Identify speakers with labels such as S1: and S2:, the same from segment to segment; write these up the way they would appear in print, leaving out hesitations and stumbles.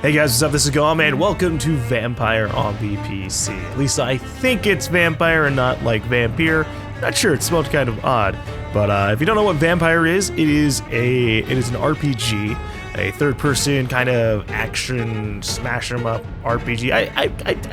S1: Hey guys, what's up? This is GaLm, and welcome to Vampyr on the PC. At least I think it's Vampyr and not like Vampyr. Not sure, it spelled kind of odd. But if you don't know what Vampyr is, it is an RPG, a third-person kind of action smash 'em up RPG.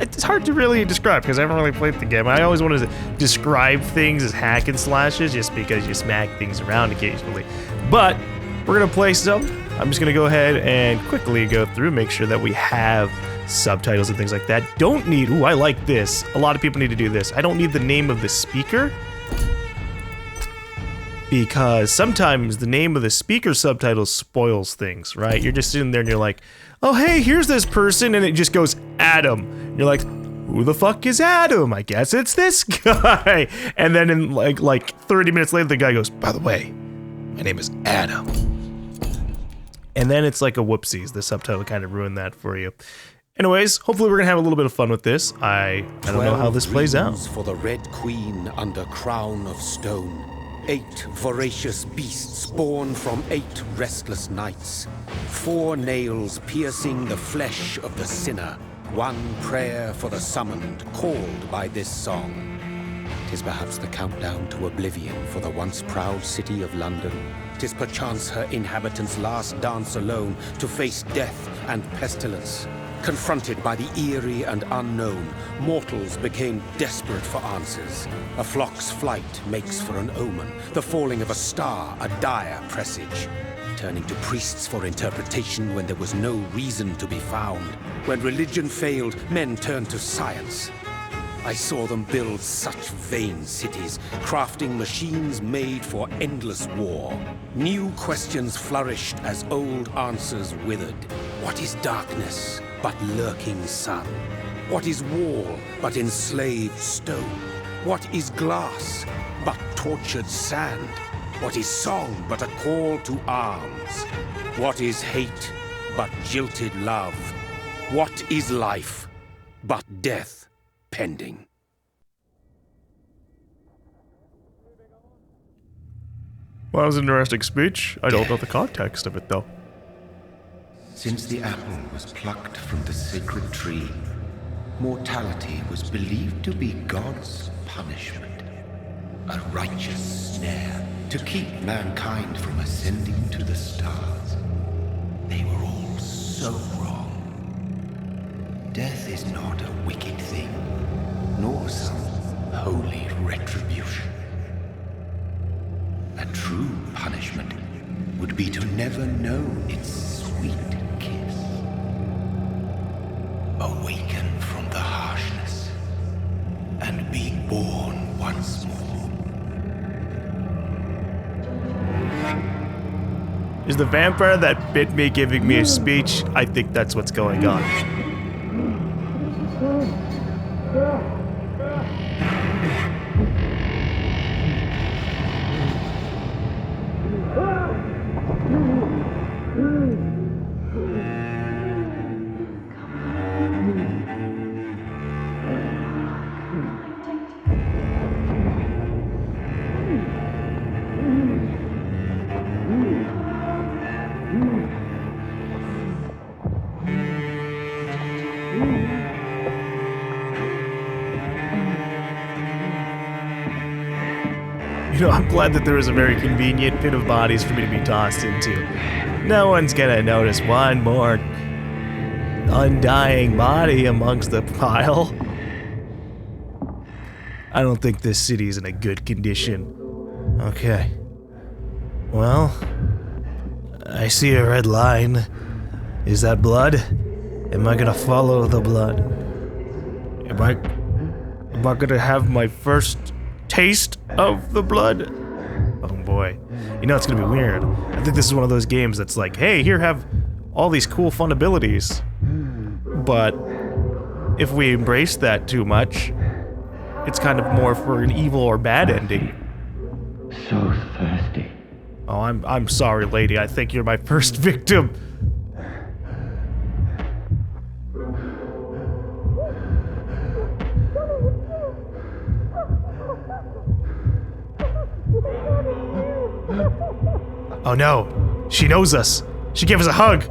S1: It's hard to really describe because I haven't really played the game. I always wanted to describe things as hack and slashes just because you smack things around occasionally. But we're gonna play some. I'm just gonna go ahead and quickly go through, make sure that we have subtitles and things like that. Don't need, ooh, I like this. A lot of people need to do this. I don't need the name of the speaker, because sometimes the name of the speaker subtitles spoils things, right? You're just sitting there and you're like, oh hey, here's this person, and it just goes Adam. You're like, who the fuck is Adam? I guess it's this guy. And then in like 30 minutes later, the guy goes, by the way, my name is Adam. And then it's like a whoopsies. The subtitle kind of ruined that for you. Anyways, hopefully we're gonna have a little bit of fun with this. I don't know how this plays out.
S2: For the Red Queen under crown of stone. 8 voracious beasts born from 8 restless nights. 4 nails piercing the flesh of the sinner. 1 prayer for the summoned, called by this song. 'Tis perhaps the countdown to oblivion for the once proud city of London. 'Tis perchance her inhabitants' last dance alone to face death and pestilence. Confronted by the eerie and unknown, mortals became desperate for answers. A flock's flight makes for an omen, the falling of a star a dire presage. Turning to priests for interpretation when there was no reason to be found. When religion failed, men turned to science. I saw them build such vain cities, crafting machines made for endless war. New questions flourished as old answers withered. What is darkness but lurking sun? What is wall but enslaved stone? What is glass but tortured sand? What is song but a call to arms? What is hate but jilted love? What is life but death pending?
S1: Well, that was an interesting speech. I don't know the context of it though.
S3: Since the apple was plucked from the sacred tree, mortality was believed to be God's punishment. A righteous snare to keep mankind from ascending to the stars. They were all so wrong. Death is not a wicked thing, nor some holy retribution. A true punishment would be to never know its sweet kiss. Awaken from the harshness and be born once more.
S1: Is the vampire that bit me giving me a speech? I think that's what's going on. You know, I'm glad that there was a very convenient pit of bodies for me to be tossed into. No one's gonna notice one more undying body amongst the pile. I don't think this city is in a good condition. Okay. Well, I see a red line. Is that blood? Am I gonna follow the blood? Am I gonna have my first taste of the blood? Oh boy. You know, it's gonna be weird. I think this is one of those games that's like, hey, here, have all these cool fun abilities. But if we embrace that too much, it's kind of more for an evil or bad ending.
S3: So thirsty.
S1: Oh, I'm sorry, lady. I think you're my first victim. Oh no, she knows us. She gave us a hug.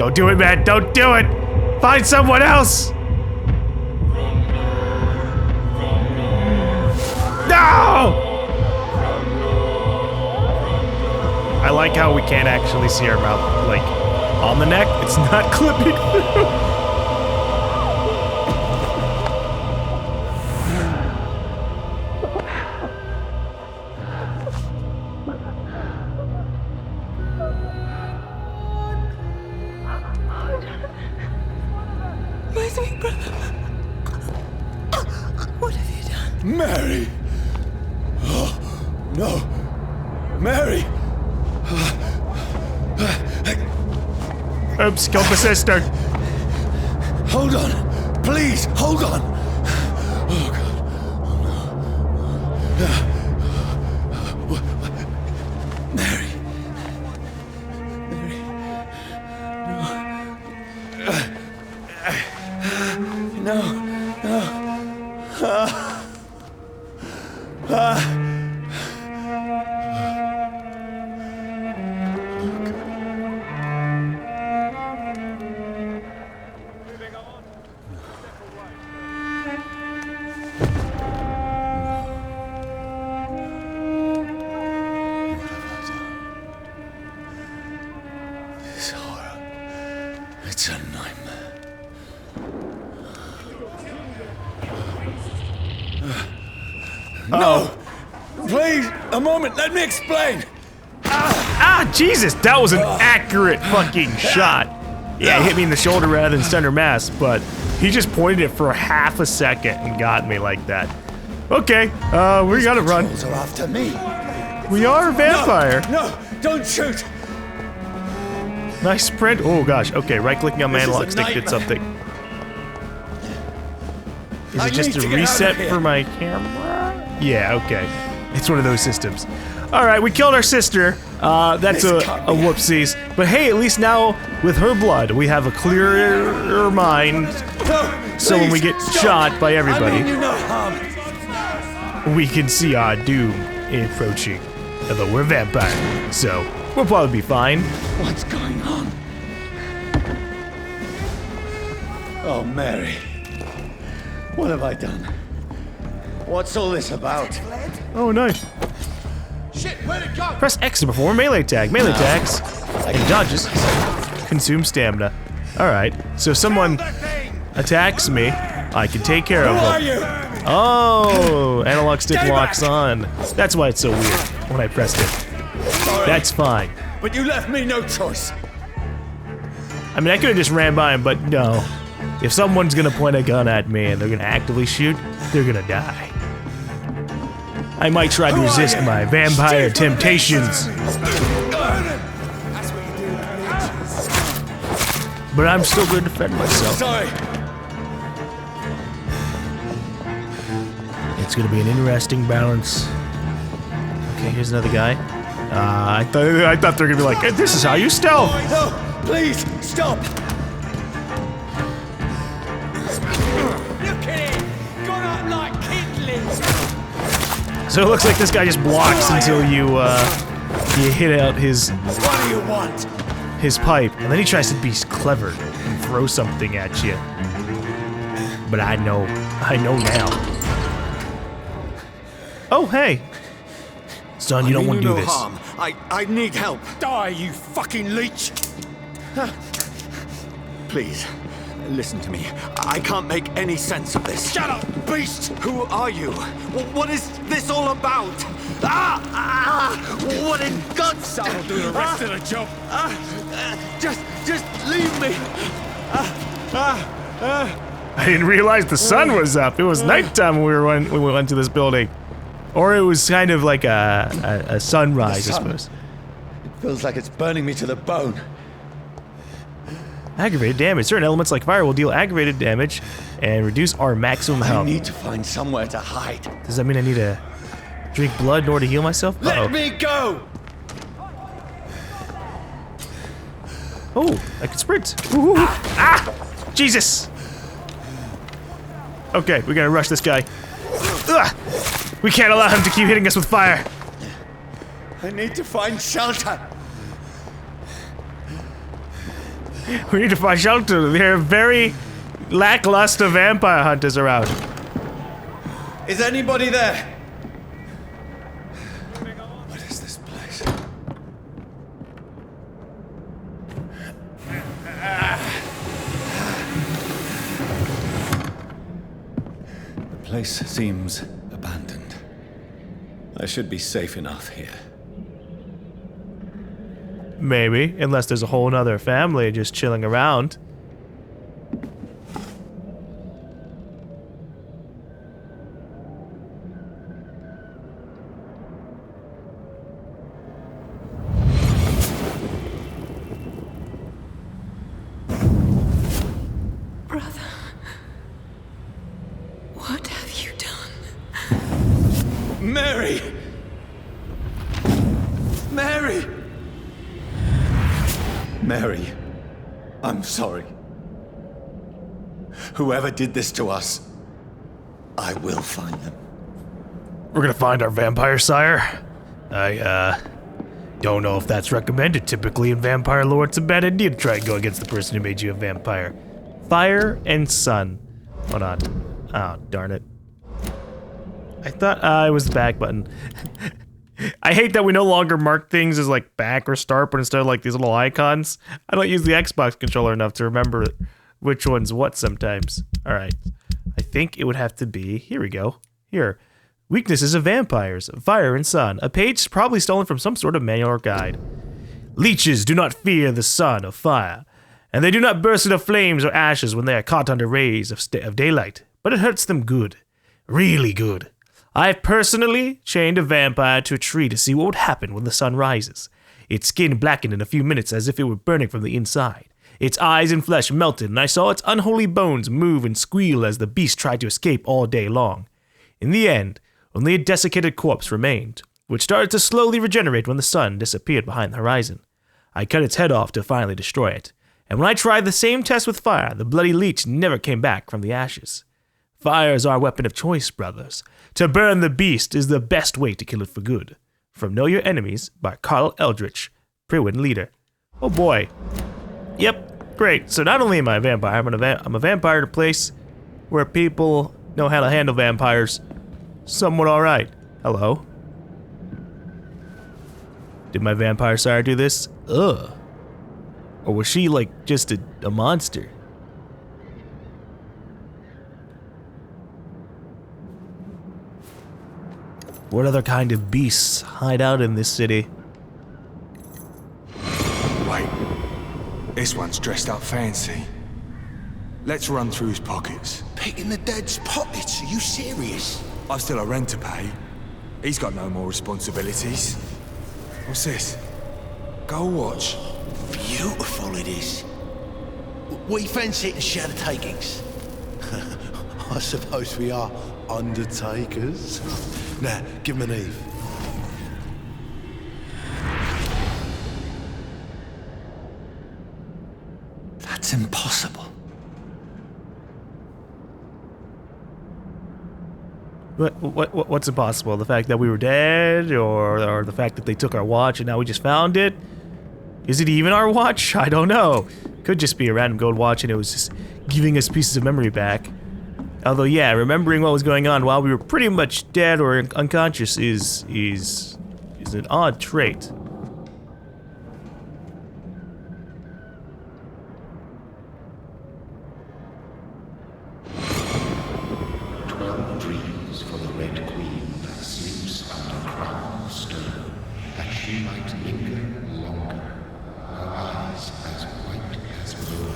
S1: Don't do it, man. Don't do it. Find someone else. No! I like how we can't actually see our mouth, like, on the neck. It's not clipping through.
S4: My sweet brother. What have you done?
S2: Mary! Oh, no! Mary!
S1: Oops, killed my sister.
S2: Hold on! Please, hold on! Oh, God. Oh, no. Mary. Mary. No. No. This horror. It's a nightmare. No! Please, a moment, let me explain!
S1: Ah, Jesus, that was an accurate fucking shot. Yeah, it hit me in the shoulder rather than center mass, but he just pointed it for half a second and got me like that. Okay, we gotta run.
S2: Patrols are after me.
S1: We are a vampire.
S2: No, don't shoot!
S1: Nice sprint. Oh gosh. Okay, right-clicking on my
S2: This is
S1: analog
S2: a
S1: stick did
S2: nightmare.
S1: something. Is
S2: I
S1: it just
S2: need
S1: a
S2: to get out of
S1: reset
S2: here.
S1: for my camera? Yeah. Okay. It's one of those systems. All right, we killed our sister. That's
S2: This
S1: a
S2: can't be
S1: whoopsies. But hey, at least now with her blood, we have a clearer mind.
S2: No,
S1: So when we
S2: please,
S1: get
S2: stop.
S1: shot by
S2: I
S1: everybody,
S2: mean you no harm.
S1: we can see our doom approaching. Although we're vampire, so we'll probably be fine.
S2: What's going on? Oh, Mary. What have I done? What's all this about?
S1: Oh, nice.
S2: Shit, where'd it go?
S1: Press X to perform a melee attack. Melee attacks and dodges consume stamina. All right, so if someone attacks me, I can take care
S2: Who
S1: of
S2: are
S1: them.
S2: you?
S1: Oh, analog stick
S2: Stay
S1: locks
S2: back.
S1: on. That's why it's so weird when I pressed it.
S2: Sorry,
S1: That's fine.
S2: but you left me no choice.
S1: I mean, I could have just ran by him, but no. If someone's gonna point a gun at me and they're gonna actively shoot, they're gonna die. I might try to
S2: Who are
S1: resist
S2: you?
S1: my vampire
S2: Stay from
S1: temptations, but I'm still gonna defend myself.
S2: Sorry.
S1: It's gonna be an interesting balance. Okay, here's another guy. I thought they were gonna be like, "Hey, this is how you stealth."
S2: No, please, stop.
S5: Look at it! Gone up like kidlings!
S1: So it looks like this guy just blocks until you hit out his
S2: What do you want?
S1: pipe, and then he tries to be clever and throw something at you. But I know now. Oh, hey. Son, you don't want to do this.
S2: I need help.
S5: Die, you fucking leech!
S2: Please, listen to me. I can't make any sense of this.
S5: Shut up, beast!
S2: Who are you? What is this all about? What in God's
S5: I'll do the rest of the job.
S2: Just leave me.
S1: I didn't realize the sun was up. It was nighttime when we went to this building. Or it was kind of like a sunrise,
S2: The sun.
S1: I suppose.
S2: It feels like it's burning me to the bone.
S1: Aggravated damage. Certain elements like fire will deal aggravated damage and reduce our maximum
S2: I
S1: health.
S2: need to find somewhere to hide.
S1: Does that mean I need to drink blood in order to heal myself?
S2: Let me go!
S1: Oh, I can sprint. Ooh. Ah! Jesus! Okay, we gotta rush this guy. Ugh. We can't allow him to keep hitting us with fire.
S2: I need to find shelter.
S1: We need to find shelter. There are very lackluster vampire hunters around.
S5: Is anybody there? What is this place? The place seems abandoned. I should be safe enough here.
S1: Maybe, unless there's a whole nother family just chilling around.
S4: Brother, what have you done?
S5: Mary! Mary! Mary, I'm sorry. Whoever did this to us, I will find them.
S1: We're gonna find our vampire sire. I, don't know if that's recommended. Typically in vampire lore, it's a bad idea to try and go against the person who made you a vampire. Fire and sun. Hold on. Oh, darn it. I thought it was the back button. I hate that we no longer mark things as like back or start, but instead of like these little icons. I don't use the Xbox controller enough to remember which one's what sometimes. All right. I think it would have to be, here we go. Here. Weaknesses of vampires, fire and sun. A page probably stolen from some sort of manual or guide. Leeches do not fear the sun or fire, and they do not burst into flames or ashes when they are caught under rays of daylight, but it hurts them good. Really good. I have personally chained a vampire to a tree to see what would happen when the sun rises. Its skin blackened in a few minutes as if it were burning from the inside. Its eyes and flesh melted, and I saw its unholy bones move and squeal as the beast tried to escape all day long. In the end, only a desiccated corpse remained, which started to slowly regenerate when the sun disappeared behind the horizon. I cut its head off to finally destroy it, and when I tried the same test with fire, the bloody leech never came back from the ashes. Fire is our weapon of choice, brothers. To burn the beast is the best way to kill it for good. From Know Your Enemies by Carl Eldritch, Prewin leader. Oh boy. Yep, great. So not only am I a vampire, I'm a vampire in a place where people know how to handle vampires somewhat alright. Hello. Did my vampire sire do this? Ugh. Or was she like just a monster? What other kind of beasts hide out in this city?
S6: Wait, this one's dressed up fancy. Let's run through his pockets.
S3: Picking the dead's pockets? Are you serious?
S6: I've still a rent to pay. He's got no more responsibilities. What's this? Go watch.
S3: Beautiful it is. We fancy it and share the takings. I suppose we are undertakers. Now, give him an Eve.
S5: That's impossible.
S1: What's impossible? The fact that we were dead, or the fact that they took our watch and now we just found it? Is it even our watch? I don't know. Could just be a random gold watch and it was just giving us pieces of memory back. Although, yeah, remembering what was going on while we were pretty much dead or unconscious is an odd trait.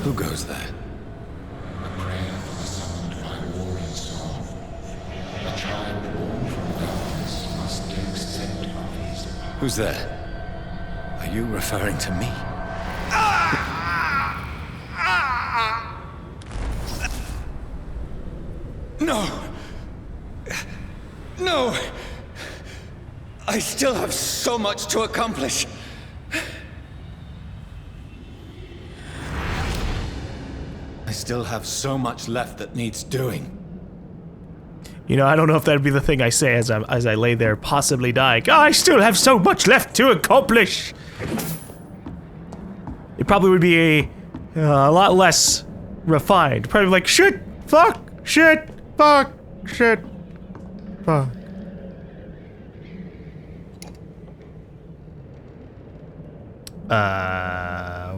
S5: Who goes there?
S3: A prayer for the summoned by war and song. A child born from darkness must accept of his power.
S5: Who's there? Are you referring to me? No! No! I still have so much to accomplish. I still have so much left that needs doing.
S1: You know, I don't know if that'd be the thing I say as I lay there possibly dying. Oh, I still have so much left to accomplish! It probably would be A lot less refined. Probably like, shit, fuck, shit, fuck, shit, fuck.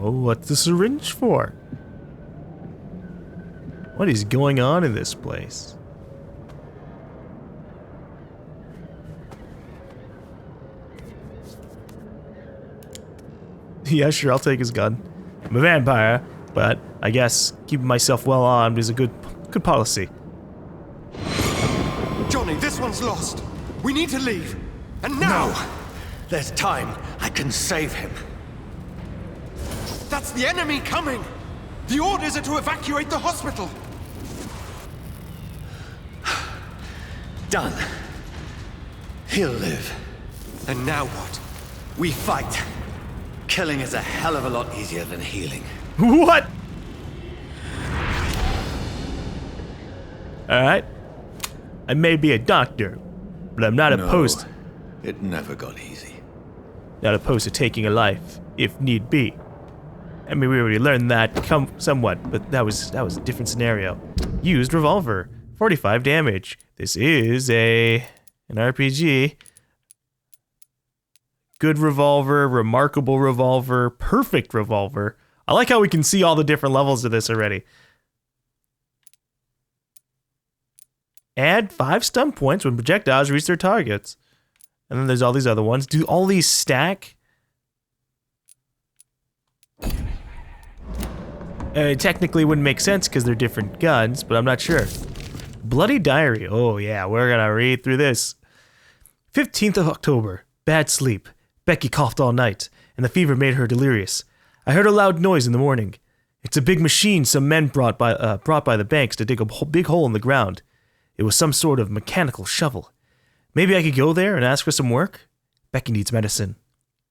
S1: What's the syringe for? What is going on in this place? Yeah, sure, I'll take his gun. I'm a vampire, but I guess keeping myself well armed is a good policy.
S7: Johnny, this one's lost. We need to leave. And now!
S8: No. There's time. I can save him.
S7: That's the enemy coming! The orders are to evacuate the hospital!
S8: Done. He'll live.
S7: And now what?
S8: We fight. Killing is a hell of a lot easier than healing.
S1: What? Alright. I may be a doctor, but I'm not opposed.
S5: It never got easy.
S1: Not opposed to taking a life, if need be. I mean, we already learned that somewhat, but that was a different scenario. Used revolver, 45 damage. This is an RPG. Good revolver, remarkable revolver, perfect revolver. I like how we can see all the different levels of this already. Add 5 stun points when projectiles reach their targets. And then there's all these other ones. Do all these stack? It technically wouldn't make sense because they're different guns, but I'm not sure. Bloody Diary. Oh yeah, we're gonna read through this. 15th of October. Bad sleep. Becky coughed all night, and the fever made her delirious. I heard a loud noise in the morning. It's a big machine some men brought by the banks to dig a big hole in the ground. It was some sort of mechanical shovel. Maybe I could go there and ask for some work? Becky needs medicine.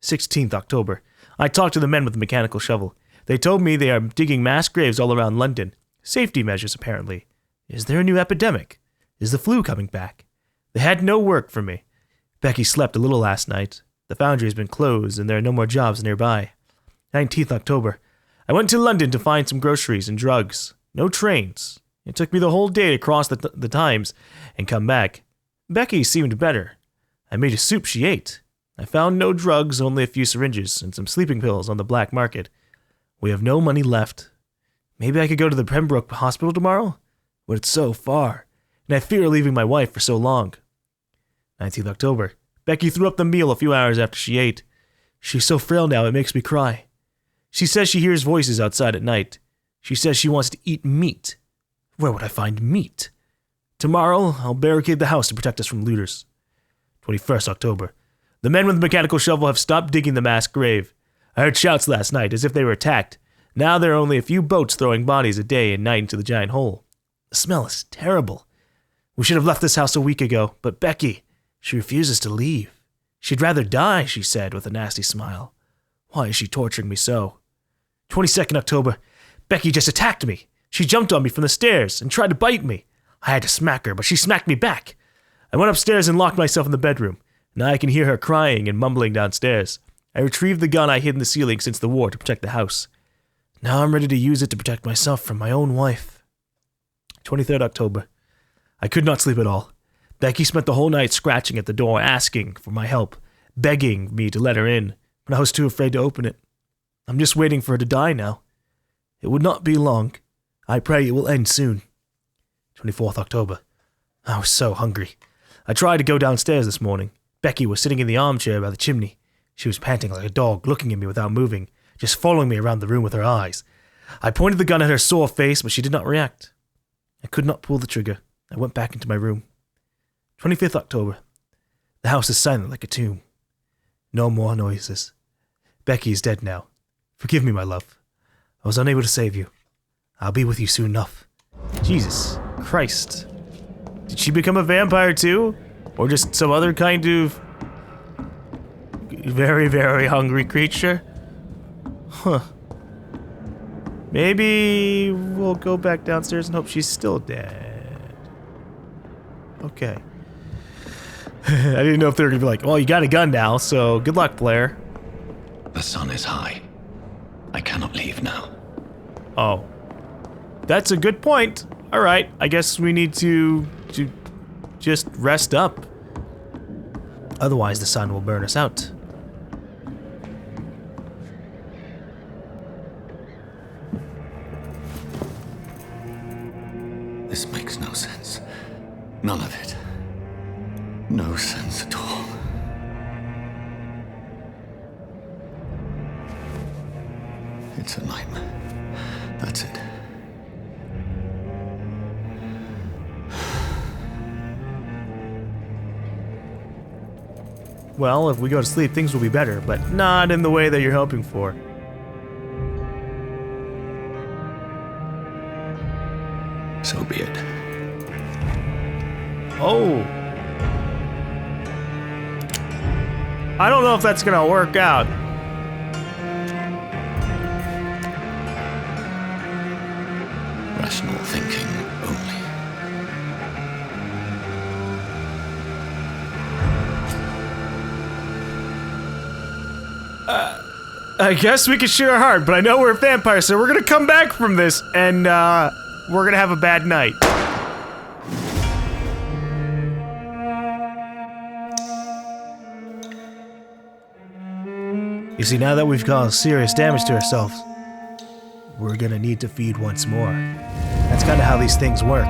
S1: 16th October. I talked to the men with the mechanical shovel. They told me they are digging mass graves all around London. Safety measures, apparently. Is there a new epidemic? Is the flu coming back? They had no work for me. Becky slept a little last night. The foundry has been closed and there are no more jobs nearby. 19th October. I went to London to find some groceries and drugs. No trains. It took me the whole day to cross the Thames and come back. Becky seemed better. I made a soup she ate. I found no drugs, only a few syringes and some sleeping pills on the black market. We have no money left. Maybe I could go to the Pembroke Hospital tomorrow? But it's so far, and I fear leaving my wife for so long. 19th October. Becky threw up the meal a few hours after she ate. She's so frail now, it makes me cry. She says she hears voices outside at night. She says she wants to eat meat. Where would I find meat? Tomorrow, I'll barricade the house to protect us from looters. 21st October. The men with the mechanical shovel have stopped digging the mass grave. I heard shouts last night, as if they were attacked. Now there are only a few boats throwing bodies a day and night into the giant hole. The smell is terrible. We should have left this house a week ago, but Becky, she refuses to leave. She'd rather die, she said with a nasty smile. Why is she torturing me so? 22nd October. Becky just attacked me. She jumped on me from the stairs and tried to bite me. I had to smack her, but she smacked me back. I went upstairs and locked myself in the bedroom. Now I can hear her crying and mumbling downstairs. I retrieved the gun I hid in the ceiling since the war to protect the house. Now I'm ready to use it to protect myself from my own wife. 23rd October. I could not sleep at all. Becky spent the whole night scratching at the door, asking for my help, begging me to let her in, but I was too afraid to open it. I'm just waiting for her to die now. It would not be long. I pray it will end soon. 24th October. I was so hungry. I tried to go downstairs this morning. Becky was sitting in the armchair by the chimney. She was panting like a dog, looking at me without moving, just following me around the room with her eyes. I pointed the gun at her sore face, but she did not react. I could not pull the trigger. I went back into my room. 25th October. The house is silent like a tomb. No more noises. Becky is dead now. Forgive me, my love. I was unable to save you. I'll be with you soon enough. Jesus Christ. Did she become a vampire too? Or just some other kind of very, very hungry creature? Huh. Maybe we'll go back downstairs and hope she's still dead. Okay. I didn't know if they were gonna be like, well, you got a gun now, so good luck, player.
S5: The sun is high. I cannot leave now.
S1: Oh. That's a good point. Alright, I guess we need to just rest up. Otherwise, the sun will burn us out.
S5: This makes no sense. None of it. No sense at all. It's a nightmare. That's it.
S1: Well, if we go to sleep, things will be better, but not in the way that you're hoping for.
S5: So be it.
S1: Oh. I don't know if that's gonna work out.
S5: Rational thinking only.
S1: I guess we can share our heart, but I know we're vampires, so we're gonna come back from this, and we're gonna have a bad night. You see, now that we've caused serious damage to ourselves, we're gonna need to feed once more. That's kinda how these things work.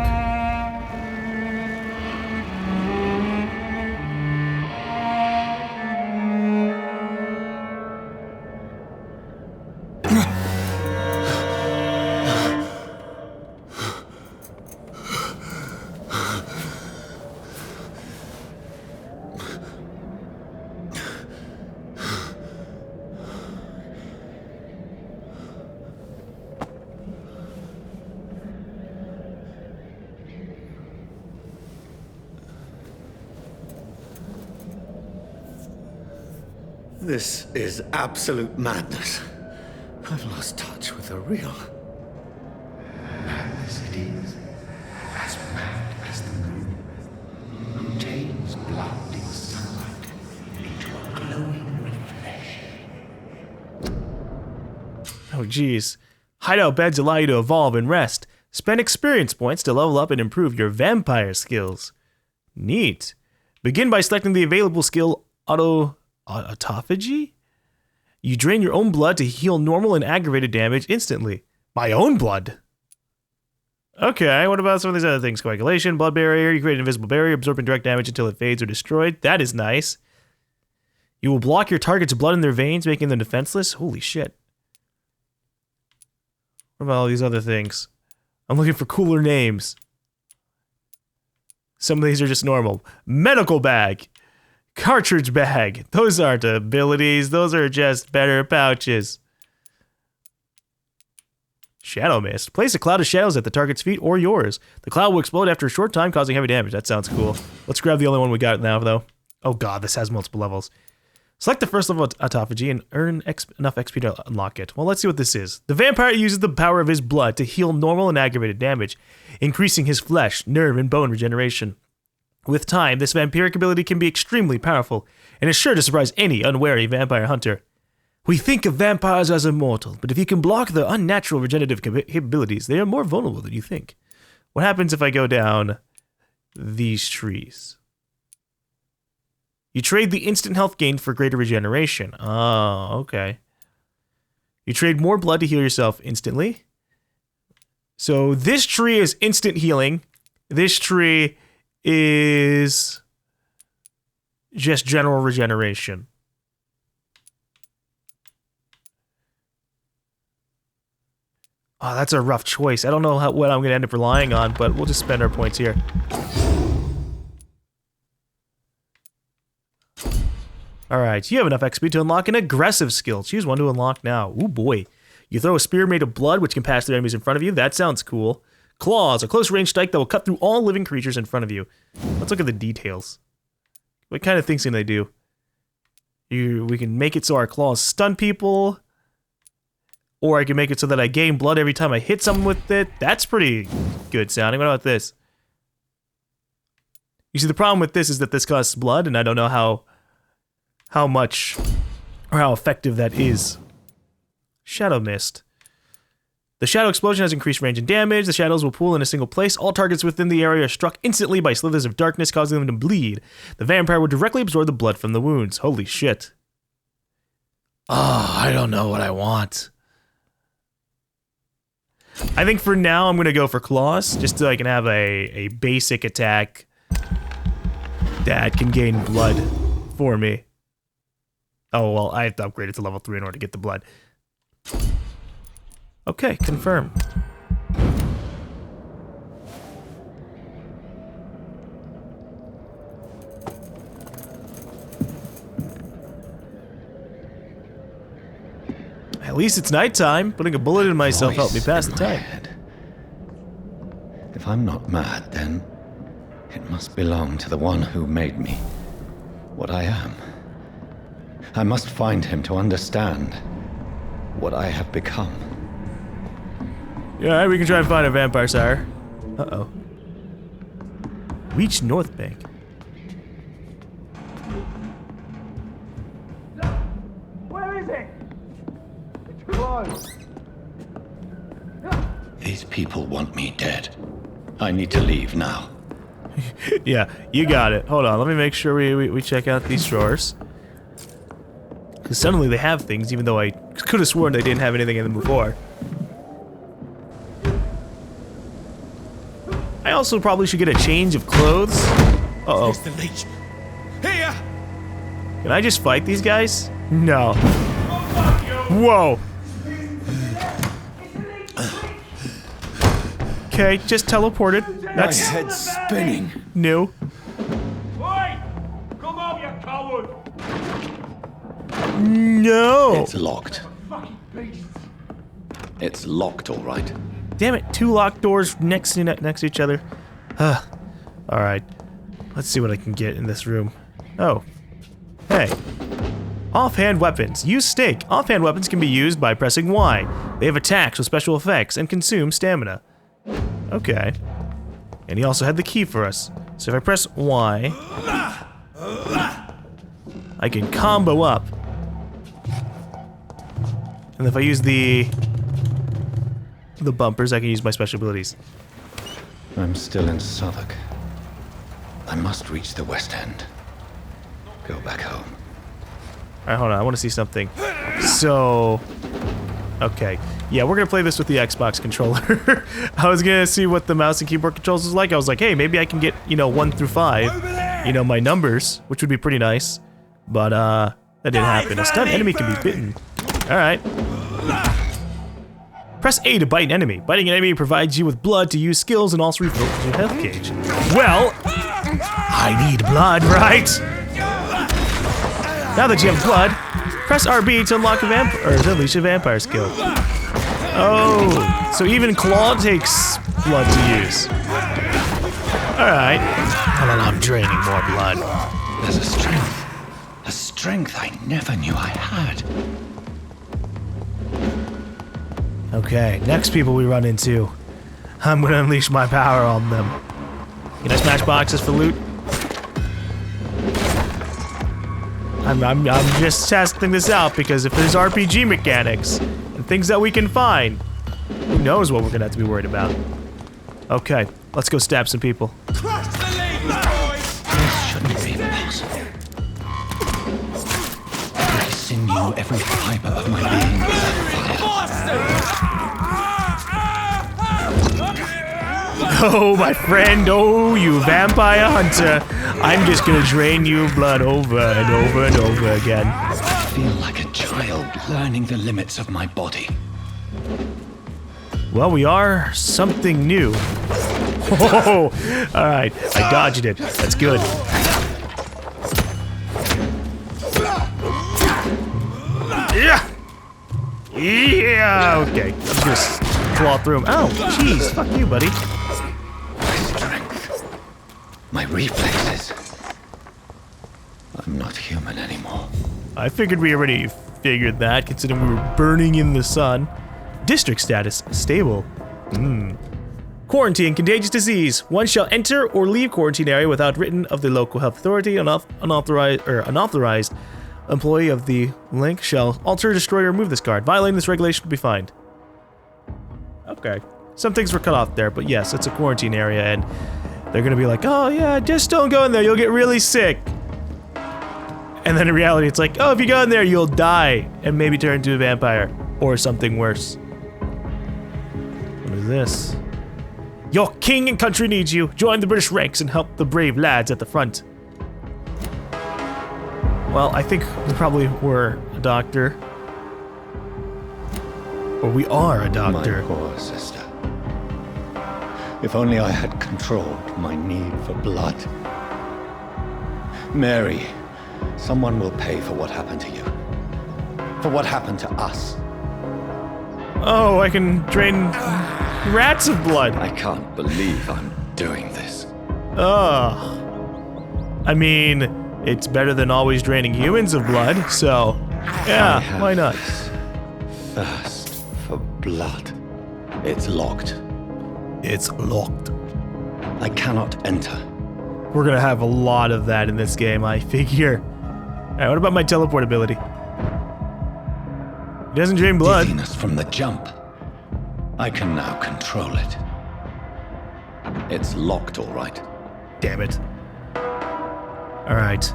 S8: This is absolute madness. I've lost touch with the real.
S3: Madness it is, as mad as the moon, who tames blood in sunlight into a glowing reflection.
S1: Oh geez. Hideout beds allow you to evolve and rest. Spend experience points to level up and improve your vampire skills. Neat. Begin by selecting the available skill Autophagy? You drain your own blood to heal normal and aggravated damage instantly. My own blood? Okay, what about some of these other things? Coagulation, blood barrier, you create an invisible barrier, absorbing direct damage until it fades or destroyed. That is nice. You will block your target's blood in their veins, making them defenseless. Holy shit. What about all these other things? I'm looking for cooler names. Some of these are just normal. Medical bag. Cartridge bag. Those aren't abilities. Those are just better pouches. Shadow mist. Place a cloud of shadows at the target's feet or yours. The cloud will explode after a short time, causing heavy damage. That sounds cool. Let's grab the only one we got now, though. Oh god, this has multiple levels. Select the first level autophagy and earn enough XP to unlock it. Well, let's see what this is. The vampire uses the power of his blood to heal normal and aggravated damage, increasing his flesh, nerve, and bone regeneration. With time, this vampiric ability can be extremely powerful, and is sure to surprise any unwary vampire hunter. We think of vampires as immortal, but if you can block their unnatural regenerative capabilities, they are more vulnerable than you think. What happens if I go down these trees? You trade the instant health gain for greater regeneration. Oh, okay. You trade more blood to heal yourself instantly. So this tree is instant healing. This tree is just general regeneration. Oh, that's a rough choice. I don't know what I'm going to end up relying on, but we'll just spend our points here. Alright, you have enough XP to unlock an aggressive skill. Choose one to unlock now. Ooh boy. You throw a spear made of blood, which can pass through enemies in front of you. That sounds cool. Claws, a close-range strike that will cut through all living creatures in front of you. Let's look at the details. What kind of things can they do? We can make it so our claws stun people. Or I can make it so that I gain blood every time I hit someone with it. That's pretty good sounding. What about this? You see, the problem with this is that this costs blood, and I don't know how much or how effective that is. Shadow Mist. The shadow explosion has increased range and damage. The shadows will pool in a single place. All targets within the area are struck instantly by slithers of darkness, causing them to bleed. The vampire will directly absorb the blood from the wounds. Holy shit. Oh, I don't know what I want. I think for now I'm going to go for claws, just so I can have a basic attack that can gain blood for me. Oh, well, I have to upgrade it to level 3 in order to get the blood. Okay, confirm. At least it's nighttime. Putting a bullet in myself helped me pass the time.
S5: If I'm not mad, then it must belong to the one who made me what I am. I must find him to understand what I have become.
S1: Yeah, alright, we can try and find a vampire sire. Uh-oh. Reach North Bank.
S7: Where is it? It's close.
S5: These people want me dead. I need to leave now.
S1: Yeah, you got it. Hold on, let me make sure we check out these drawers. Because suddenly they have things, even though I could have sworn they didn't have anything in them before. I also probably should get a change of clothes. Uh-oh.
S7: It's the leech. Here!
S1: Can I just fight these guys? No. Whoa. Okay, just teleported. That's
S5: My head's spinning.
S1: new.
S7: Oi! Come out, you coward!
S1: No.
S5: It's locked.
S7: Fucking beasts!
S5: It's locked, all right.
S1: Damn it, 2 locked doors next to each other. Alright. Let's see what I can get in this room. Oh. Hey. Offhand weapons. Use stake. Offhand weapons can be used by pressing Y. They have attacks with special effects and consume stamina. Okay. And he also had the key for us. So if I press Y, I can combo up. And if I use the bumpers, I can use my special abilities.
S5: I'm still in Southwark. I must reach the West End. Go back home.
S1: Alright, hold on. I want to see something. So... Okay. Yeah, we're going to play this with the Xbox controller. I was going to see what the mouse and keyboard controls was like. I was like, hey, maybe I can get, 1 through 5. My numbers, which would be pretty nice. But, that didn't happen. A stunned enemy can be bitten. Alright. Press A to bite an enemy. Biting an enemy provides you with blood to use skills and also refills your health gauge. Well, I need blood, right? Now that you have blood, press RB to unlock a vampire, or to unleash a vampire skill. Oh, so even Claw takes blood to use. Alright. I'm draining more blood.
S5: There's a strength I never knew I had.
S1: Okay, next people we run into. I'm gonna unleash my power on them. Can I smash boxes for loot? I'm just testing this out because if there's RPG mechanics and things that we can find, who knows what we're gonna have to be worried about. Okay, let's go stab some people.
S7: Crush the leech, boys!
S5: This shouldn't be possible. Every sinew, every fiber of my being is
S1: Oh, my friend, oh, you vampire hunter. I'm just gonna drain you blood over and over and over again.
S5: I feel like a child learning the limits of my body.
S1: Well, we are something new. Oh, alright, I dodged it. That's good. Yeah! Yeah, okay. I'm just claw through him. Oh, jeez, fuck you, buddy.
S5: My strength. My reflexes. I'm not human anymore.
S1: I figured we already figured that, considering we were burning in the sun. District status, stable. Quarantine, contagious disease. One shall enter or leave quarantine area without written of the local health authority. Unauthorized employee of the link shall alter, destroy, or remove this card. Violating this regulation will be fined. Okay. Some things were cut off there, but yes, it's a quarantine area, and they're gonna be like, oh yeah, just don't go in there, you'll get really sick. And then in reality, it's like, oh, if you go in there, you'll die and maybe turn into a vampire or something worse. What is this? Your king and country needs you. Join the British ranks and help the brave lads at the front. Well, I think we probably were a doctor. Or we are a doctor.
S5: My poor sister. If only I had controlled my need for blood. Mary, someone will pay for what happened to you. For what happened to us.
S1: Oh, I can drain rats of blood.
S5: I can't believe I'm doing this.
S1: Ugh. I mean, it's better than always draining humans of blood, so yeah, why not?
S5: Thirst for blood. It's locked.
S1: It's locked.
S5: I cannot enter.
S1: We're gonna have a lot of that in this game, I figure. Alright, what about my teleport ability? It doesn't drain blood.
S5: Dizziness from the jump. I can now control it. It's locked, all right.
S1: Damn it. Alright.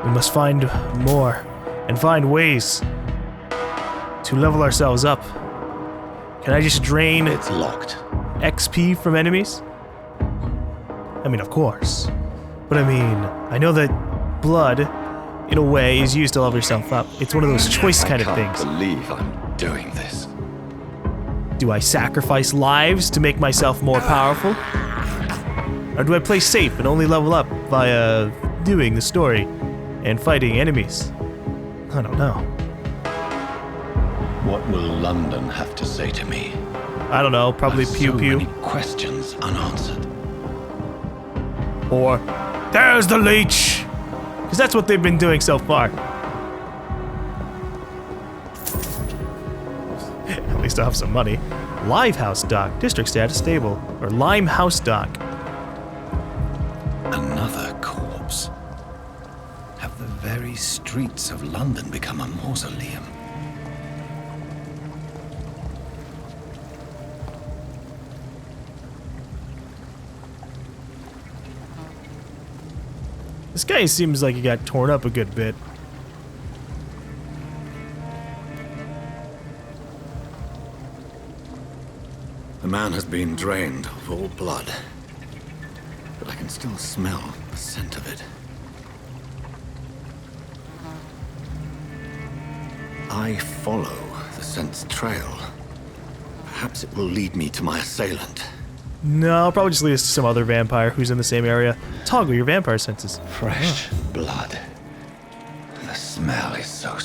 S1: We must find more and find ways to level ourselves up. Can I just drain
S5: It's locked.
S1: XP from enemies? I mean, of course. But I mean, I know that blood, in a way, is used to level yourself up. It's one of those choice kind of
S5: I
S1: things.
S5: can't believe I'm doing this.
S1: Do I sacrifice lives to make myself more powerful? Or do I play safe and only level up via doing the story and fighting enemies? I don't know.
S5: What will London have to say to me?
S1: I don't know, probably
S5: So
S1: pew pew.
S5: many questions unanswered.
S1: Or, there's the leech! Because that's what they've been doing so far. At least I'll have some money. Livehouse Dock, district status stable. Or Limehouse Dock.
S5: Another corpse. Have the very streets of London become a mausoleum?
S1: This guy seems like he got torn up a good bit.
S8: The man has been drained of all blood, but I can still smell the scent of it. I follow the scent's trail. Perhaps it will lead me to my assailant.
S1: No, probably just lead us to some other vampire who's in the same area. Toggle your vampire senses.
S5: Fresh blood. The smell is so